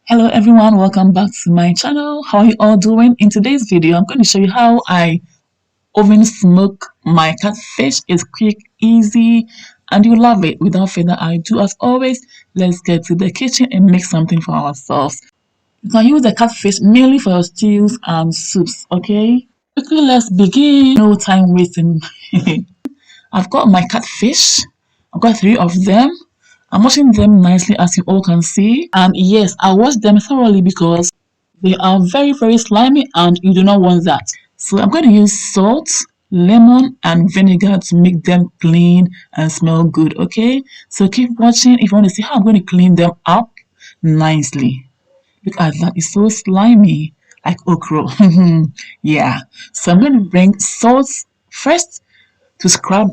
Hello everyone, welcome back to my channel. How are you all doing? In today's video, I'm going to show you how I oven smoke my catfish. It's quick, easy, and you love it. Without further ado, as always, let's get to the kitchen and make something for ourselves. You can use the catfish mainly for your stews and soups, okay? Quickly, let's begin. No time wasting. I've got my catfish. I've got 3 of them. I'm washing them nicely, as you all can see. And yes, I wash them thoroughly because they are very slimy and you do not want that. So I'm going to use salt, lemon, and vinegar to make them clean and smell good, okay? So keep watching if you want to see how I'm going to clean them up nicely. Look at that, it's so slimy, like okra. Yeah, so I'm going to bring salt first to scrub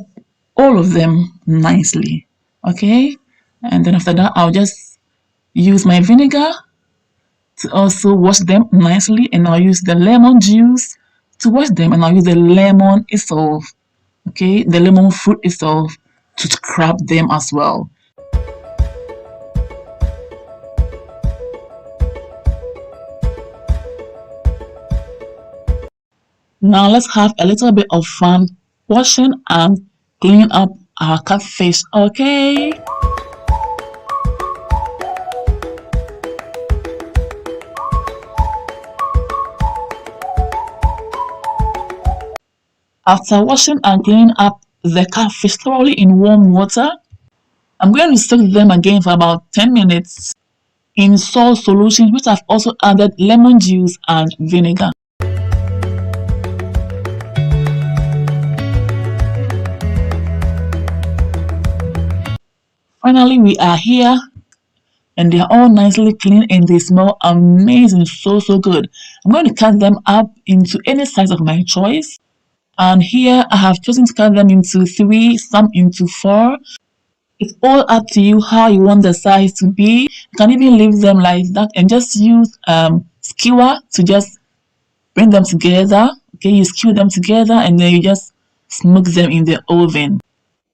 all of them nicely, okay? And then after that, I'll just use my vinegar to also wash them nicely, and I'll use the lemon juice to wash them, and I'll use the lemon itself, okay, the lemon fruit itself to scrub them as well. Now let's have a little bit of fun washing and cleaning up our catfish, okay? After washing and cleaning up the catfish thoroughly in warm water, I'm going to soak them again for about 10 minutes in salt solution, which I've also added lemon juice and vinegar. Finally, we are here and they are all nicely clean and they smell amazing, so good. I'm going to cut them up into any size of my choice. And here I have chosen to cut them into 3, some into 4. It's all up to you how you want the size to be. You can even leave them like that and just use skewer to just bring them together. Okay, you skewer them together and then you just smoke them in the oven.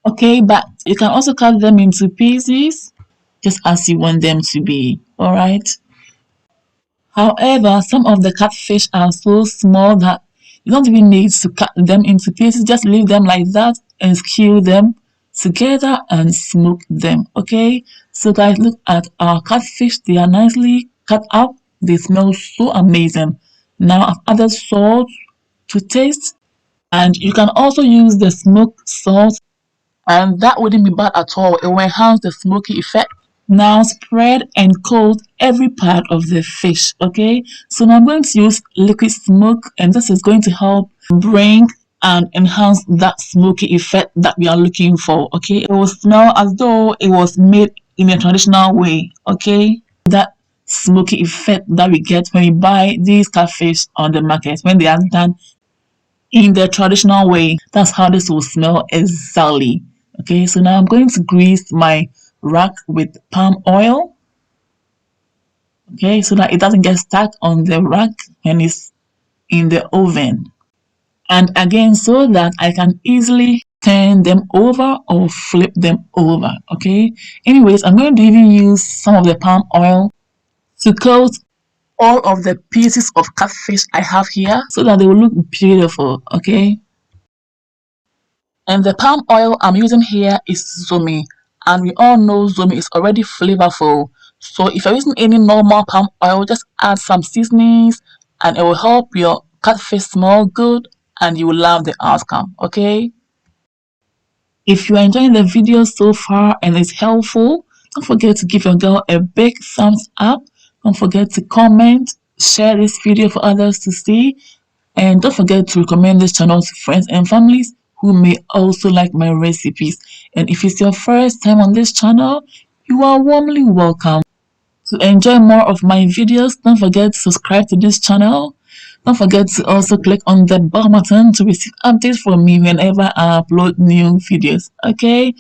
Okay, but you can also cut them into pieces just as you want them to be. Alright. However, some of the catfish are so small that you don't even need to cut them into pieces. Just leave them like that and skewer them together and smoke them. Okay, so guys, look at our catfish. They are nicely cut up. They smell so amazing. Now I've added salt to taste, and you can also use the smoked salt, and that wouldn't be bad at all. It will enhance the smoky effect. Now spread and coat every part of the fish, okay? So now I'm going to use liquid smoke, and this is going to help bring and enhance that smoky effect that we are looking for, okay? It will smell as though it was made in a traditional way, okay? That smoky effect that we get when we buy these catfish on the market, when they are done in the traditional way. That's how this will smell exactly. Okay, so now I'm going to grease my rack with palm oil. Okay, so that it doesn't get stuck on the rack when it's in the oven. And again, so that I can easily turn them over or flip them over. Okay, anyways, I'm going to even use some of the palm oil to coat all of the pieces of catfish I have here so that they will look beautiful. Okay, and the palm oil I'm using here is Zomi, and we all know Zomi is already flavorful. So if you're using any normal palm oil, just add some seasonings and it will help your catfish smell good and you will love the outcome. Okay, if you are enjoying the video so far and it's helpful, don't forget to give your girl a big thumbs up. Don't forget to comment, share this video for others to see, and don't forget to recommend this channel to friends and families who may also like my recipes. And if it's your first time on this channel, you are warmly welcome. To enjoy more of my videos, don't forget to subscribe to this channel. Don't forget to also click on the bell button to receive updates from me whenever I upload new videos. Okay,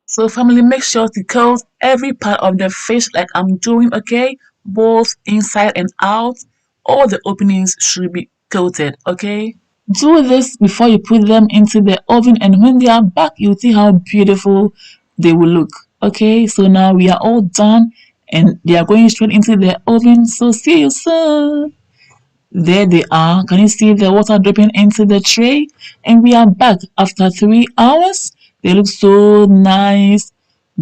so family, make sure to coat every part of the fish like I'm doing. Okay, both inside and out. All the openings should be coated. Okay, do this before you put them into the oven, and when they are back, you'll see how beautiful they will look. Okay, so now we are all done and they are going straight into the oven. So see you soon. There they are. Can you see the water dripping into the tray? And we are back after 3 hours. They look so nice,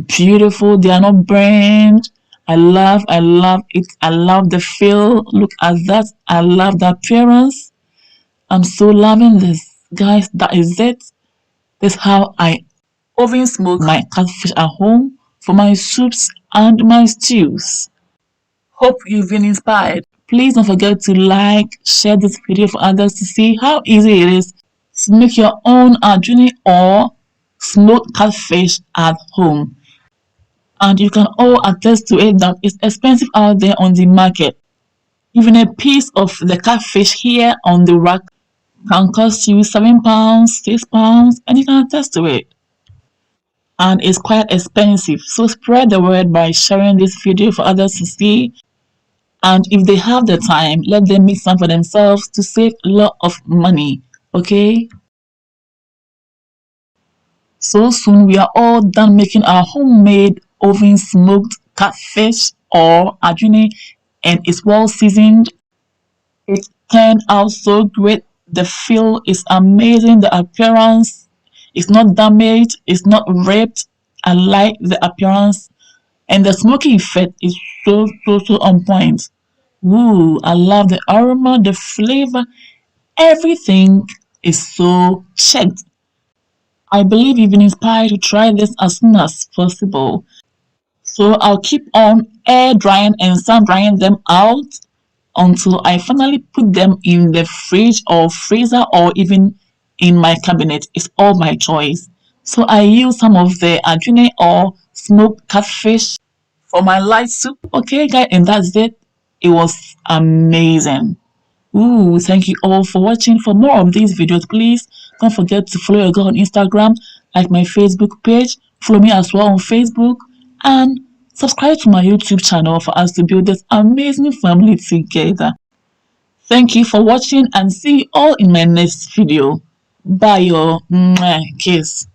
beautiful. They are not burned. I love it. I love the feel. Look at that. I love the appearance. I'm so loving this. Guys, that is it. That's how I oven smoke my catfish at home for my soups and my stews. Hope you've been inspired. Please don't forget to like, share this video for others to see how easy it is to make your own adwene or smoked catfish at home. And you can all attest to it that it's expensive out there on the market. Even a piece of the catfish here on the rack can cost you £7, £6, and you can attest to it. And it's quite expensive. So spread the word by sharing this video for others to see. And if they have the time, let them make some for themselves to save a lot of money. Okay? So soon we are all done making our homemade oven smoked catfish or adwene, and it's well seasoned. It turned out so great. The feel is amazing. The appearance is not damaged. It's not ripped. I like the appearance, and the smoky effect is so on point. Ooh, I love the aroma, the flavor, everything is so checked. I believe you've been inspired to try this as soon as possible. So I'll keep on air drying and sun drying them out until I finally put them in the fridge or freezer or even in my cabinet. It's all my choice. So I use some of the adwene or smoked catfish for my light soup. Okay, guys, and that's it. It was amazing. Ooh, thank you all for watching. For more of these videos, please don't forget to follow your girl on Instagram, like my Facebook page, follow me as well on Facebook, and subscribe to my YouTube channel for us to build this amazing family together. Thank you for watching and see you all in my next video. Bye, your kiss.